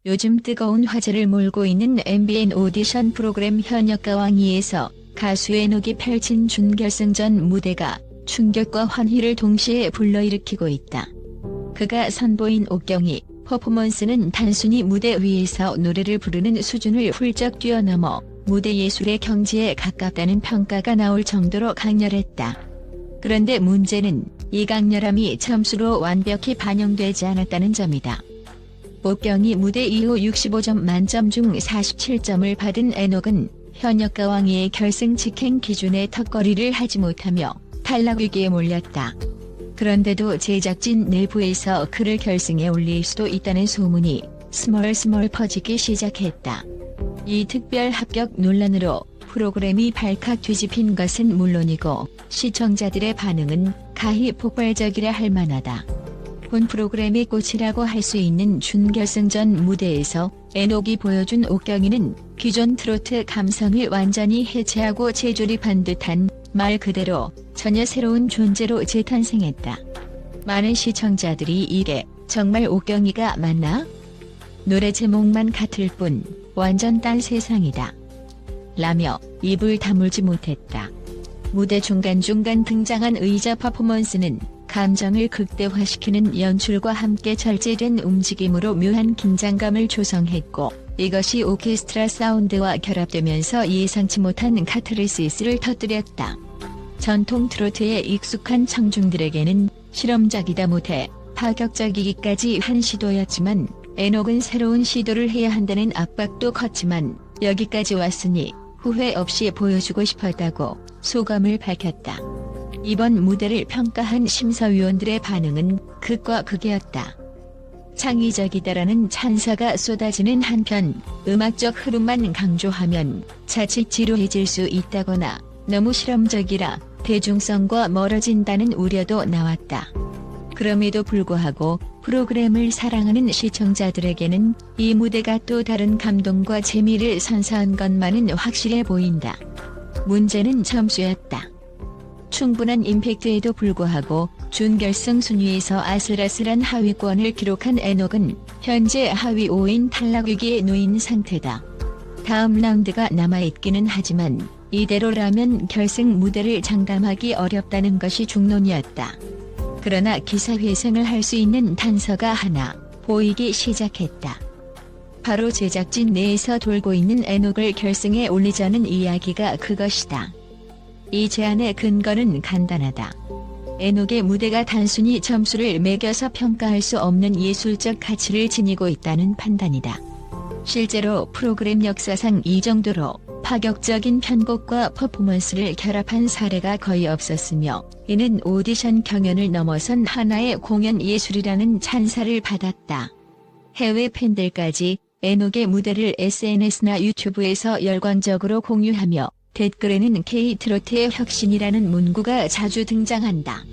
요즘 뜨거운 화제를 몰고 있는 MBN 오디션 프로그램 현역가 왕이에서 가수 에녹이 펼친 준결승전 무대가 충격과 환희를 동시에 불러일으키고 있다. 그가 선보인 옥경이 퍼포먼스는 단순히 무대 위에서 노래를 부르는 수준을 훌쩍 뛰어넘어 무대 예술의 경지에 가깝다는 평가가 나올 정도로 강렬했다. 그런데 문제는 이 강렬함이 점수로 완벽히 반영되지 않았다는 점이다. 옥경이 무대 이후 65점 만점 중 47점을 받은 에녹은 현역가 왕의 결승 직행 기준의 턱걸이를 하지 못하며 탈락 위기에 몰렸다. 그런데도 제작진 내부에서 그를 결승에 올릴 수도 있다는 소문이 스멀스멀 퍼지기 시작했다. 이 특별 합격 논란으로 프로그램이 발칵 뒤집힌 것은 물론이고 시청자들의 반응은 가히 폭발적이라 할 만하다. 본 프로그램의 꽃이라고 할 수 있는 준결승전 무대에서 에녹이 보여준 옥경이는 기존 트로트 감성을 완전히 해체하고 재조립한 듯한 말 그대로 전혀 새로운 존재로 재탄생했다. 많은 시청자들이 이게 정말 옥경이가 맞나? 노래 제목만 같을 뿐 완전 딴 세상이다. 라며 입을 다물지 못했다. 무대 중간중간 등장한 의자 퍼포먼스는 감정을 극대화시키는 연출과 함께 절제된 움직임으로 묘한 긴장감을 조성했고 이것이 오케스트라 사운드와 결합되면서 예상치 못한 카타르시스를 터뜨렸다. 전통 트로트에 익숙한 청중들에게는 실험적이다 못해 파격적이기까지 한 시도였지만 에녹은 새로운 시도를 해야 한다는 압박도 컸지만 여기까지 왔으니 후회 없이 보여주고 싶었다고 소감을 밝혔다. 이번 무대를 평가한 심사위원들의 반응은 극과 극이었다. 창의적이다라는 찬사가 쏟아지는 한편 음악적 흐름만 강조하면 자칫 지루해질 수 있다거나 너무 실험적이라 대중성과 멀어진다는 우려도 나왔다. 그럼에도 불구하고 프로그램을 사랑하는 시청자들에게는 이 무대가 또 다른 감동과 재미를 선사한 것만은 확실해 보인다. 문제는 점수였다. 충분한 임팩트에도 불구하고 준결승 순위에서 아슬아슬한 하위권을 기록한 에녹은 현재 하위 5인 탈락 위기에 놓인 상태다. 다음 라운드가 남아있기는 하지만 이대로라면 결승 무대를 장담하기 어렵다는 것이 중론이었다. 그러나 기사회생을 할 수 있는 단서가 하나 보이기 시작했다. 바로 제작진 내에서 돌고 있는 에녹을 결승에 올리자는 이야기가 그것이다. 이 제안의 근거는 간단하다. 에녹의 무대가 단순히 점수를 매겨서 평가할 수 없는 예술적 가치를 지니고 있다는 판단이다. 실제로 프로그램 역사상 이 정도로 파격적인 편곡과 퍼포먼스를 결합한 사례가 거의 없었으며 이는 오디션 경연을 넘어선 하나의 공연 예술이라는 찬사를 받았다. 해외 팬들까지 에녹의 무대를 SNS나 유튜브에서 열광적으로 공유하며 댓글에는 K-트로트의 혁신이라는 문구가 자주 등장한다.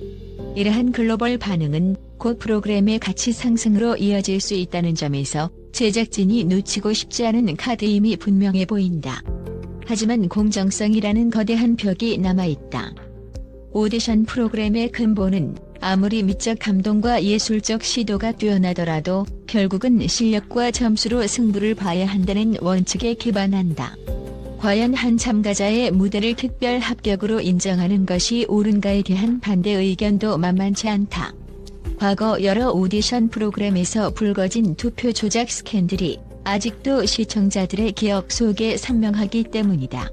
이러한 글로벌 반응은 곧 프로그램의 가치 상승으로 이어질 수 있다는 점에서 제작진이 놓치고 싶지 않은 카드임이 분명해 보인다. 하지만 공정성이라는 거대한 벽이 남아있다. 오디션 프로그램의 근본은 아무리 미적 감동과 예술적 시도가 뛰어나더라도 결국은 실력과 점수로 승부를 봐야 한다는 원칙에 기반한다. 과연 한 참가자의 무대를 특별 합격으로 인정하는 것이 옳은가에 대한 반대 의견도 만만치 않다. 과거 여러 오디션 프로그램에서 불거진 투표 조작 스캔들이 아직도 시청자들의 기억 속에 선명하기 때문이다.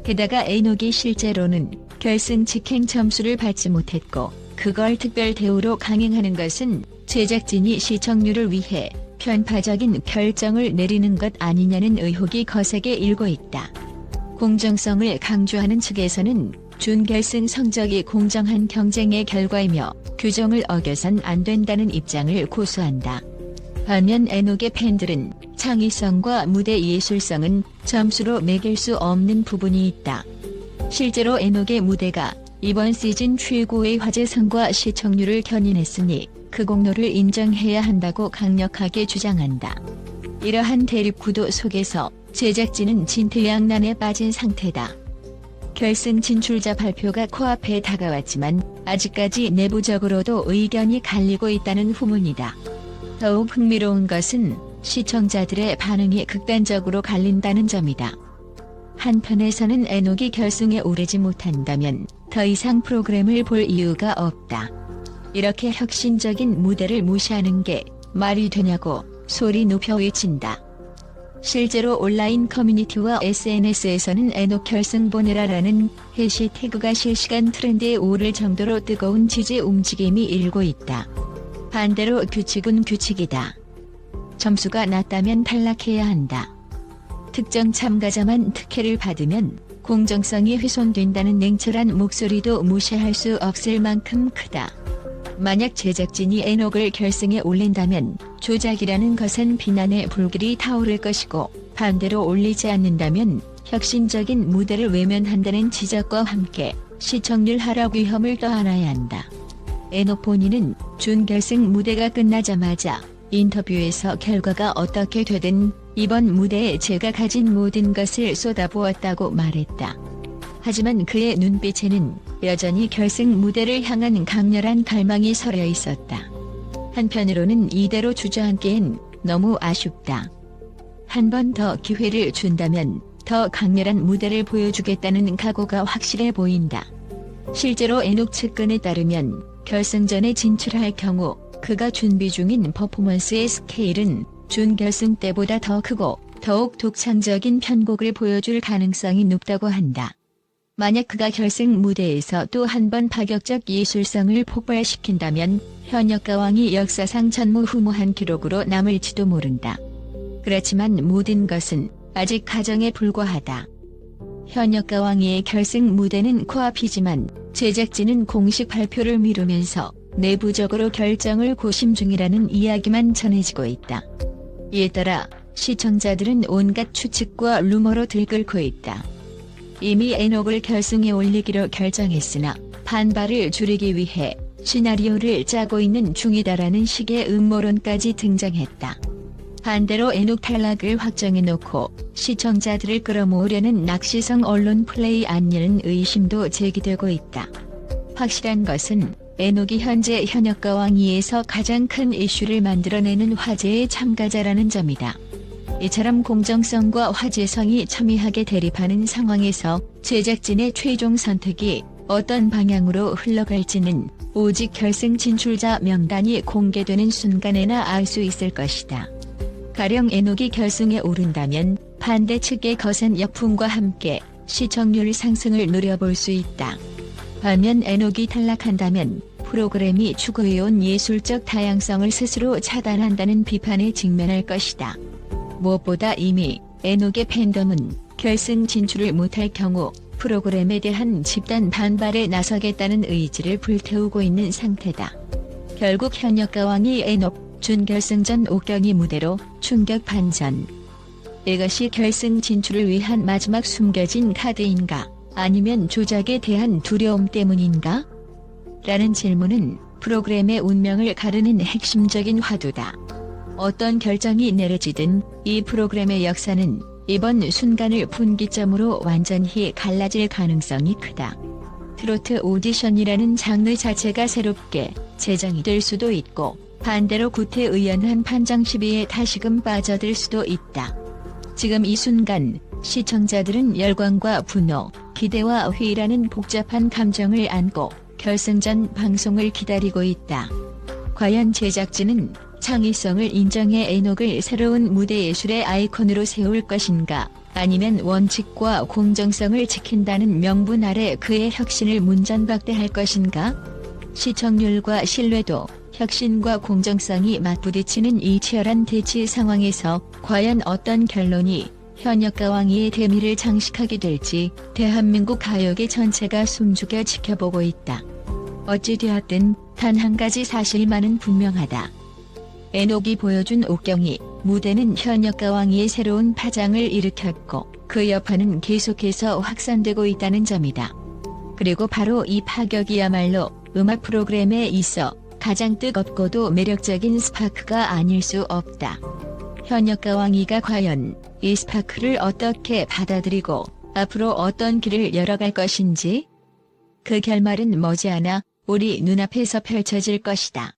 게다가 에녹이 실제로는 결승 직행 점수를 받지 못했고 그걸 특별 대우로 강행하는 것은 제작진이 시청률을 위해 편파적인 결정을 내리는 것 아니냐는 의혹이 거세게 일고 있다. 공정성을 강조하는 측에서는 준결승 성적이 공정한 경쟁의 결과이며 규정을 어겨선 안 된다는 입장을 고수한다. 반면 에녹의 팬들은 창의성과 무대 예술성은 점수로 매길 수 없는 부분이 있다. 실제로 에녹의 무대가 이번 시즌 최고의 화제성과 시청률을 견인했으니 그 공로를 인정해야 한다고 강력하게 주장한다. 이러한 대립구도 속에서 제작진은 진퇴양난에 빠진 상태다. 결승 진출자 발표가 코앞에 다가왔지만 아직까지 내부적으로도 의견이 갈리고 있다는 후문이다. 더욱 흥미로운 것은 시청자들의 반응이 극단적으로 갈린다는 점이다. 한편에서는 에녹이 결승에 오르지 못한다면 더 이상 프로그램을 볼 이유가 없다. 이렇게 혁신적인 무대를 무시하는 게 말이 되냐고 소리 높여 외친다. 실제로 온라인 커뮤니티와 SNS에서는 에녹 결승 보내라라는 해시태그가 실시간 트렌드에 오를 정도로 뜨거운 지지 움직임이 일고 있다. 반대로 규칙은 규칙이다. 점수가 낮다면 탈락해야 한다. 특정 참가자만 특혜를 받으면 공정성이 훼손된다는 냉철한 목소리도 무시할 수 없을 만큼 크다. 만약 제작진이 에녹을 결승에 올린다면 조작이라는 것은 비난의 불길이 타오를 것이고, 반대로 올리지 않는다면 혁신적인 무대를 외면한다는 지적과 함께 시청률 하락 위험을 떠안아야 한다. 에녹 본인은 준결승 무대가 끝나자마자 인터뷰에서 결과가 어떻게 되든 이번 무대에 제가 가진 모든 것을 쏟아부었다고 말했다. 하지만 그의 눈빛에는 여전히 결승 무대를 향한 강렬한 갈망이 서려 있었다. 한편으로는 이대로 주저앉기엔 너무 아쉽다. 한 번 더 기회를 준다면 더 강렬한 무대를 보여주겠다는 각오가 확실해 보인다. 실제로 에녹 측근에 따르면 결승전에 진출할 경우 그가 준비 중인 퍼포먼스의 스케일은 준결승 때보다 더 크고 더욱 독창적인 편곡을 보여줄 가능성이 높다고 한다. 만약 그가 결승 무대에서 또 한 번 파격적 예술성을 폭발시킨다면 현역가왕이 역사상 전무후무한 기록으로 남을지도 모른다. 그렇지만 모든 것은 아직 가정에 불과하다. 현역가왕의 결승 무대는 코앞이지만 제작진은 공식 발표를 미루면서 내부적으로 결정을 고심 중이라는 이야기만 전해지고 있다. 이에 따라 시청자들은 온갖 추측과 루머로 들끓고 있다. 이미 에녹을 결승에 올리기로 결정했으나 반발을 줄이기 위해 시나리오를 짜고 있는 중이다라는 식의 음모론까지 등장했다. 반대로 에녹 탈락을 확정해놓고 시청자들을 끌어모으려는 낚시성 언론 플레이 아니냐는 의심도 제기되고 있다. 확실한 것은 에녹이 현재 현역가왕위에서 가장 큰 이슈를 만들어내는 화제의 참가자라는 점이다. 이처럼 공정성과 화제성이 첨예하게 대립하는 상황에서 제작진의 최종 선택이 어떤 방향으로 흘러갈지는 오직 결승 진출자 명단이 공개되는 순간에나 알 수 있을 것이다. 가령 에녹이 결승에 오른다면 반대 측의 거센 역풍과 함께 시청률 상승을 노려볼 수 있다. 반면 에녹이 탈락한다면 프로그램이 추구해온 예술적 다양성을 스스로 차단한다는 비판에 직면할 것이다. 무엇보다 이미 에녹의 팬덤은 결승 진출을 못할 경우 프로그램에 대한 집단 반발에 나서겠다는 의지를 불태우고 있는 상태다. 결국 현역가왕이 에녹 준결승전 옥경이 무대로 충격 반전. 이것이 결승 진출을 위한 마지막 숨겨진 카드인가? 아니면 조작에 대한 두려움 때문인가? 라는 질문은 프로그램의 운명을 가르는 핵심적인 화두다. 어떤 결정이 내려지든 이 프로그램의 역사는 이번 순간을 분기점으로 완전히 갈라질 가능성이 크다. 트로트 오디션이라는 장르 자체가 새롭게 재정이 될 수도 있고, 반대로 구태의연한 판정 시비에 다시금 빠져들 수도 있다. 지금 이 순간 시청자들은 열광과 분노, 기대와 회의라는 복잡한 감정을 안고 결승전 방송을 기다리고 있다. 과연 제작진은 창의성을 인정해 에녹을 새로운 무대 예술의 아이콘으로 세울 것인가? 아니면 원칙과 공정성을 지킨다는 명분 아래 그의 혁신을 문전박대할 것인가? 시청률과 신뢰도, 혁신과 공정성이 맞부딪히는 이 치열한 대치 상황에서 과연 어떤 결론이 현역가왕위의 대미를 장식하게 될지 대한민국 가요계 전체가 숨죽여 지켜보고 있다. 어찌되었든 단 한 가지 사실만은 분명하다. 에녹이 보여준 옥경이 무대는 현역가왕위의 새로운 파장을 일으켰고 그 여파는 계속해서 확산되고 있다는 점이다. 그리고 바로 이 파격이야말로 음악 프로그램에 있어 가장 뜨겁고도 매력적인 스파크가 아닐 수 없다. 현역가왕위가 과연 이 스파크를 어떻게 받아들이고 앞으로 어떤 길을 열어갈 것인지 그 결말은 머지않아 우리 눈앞에서 펼쳐질 것이다.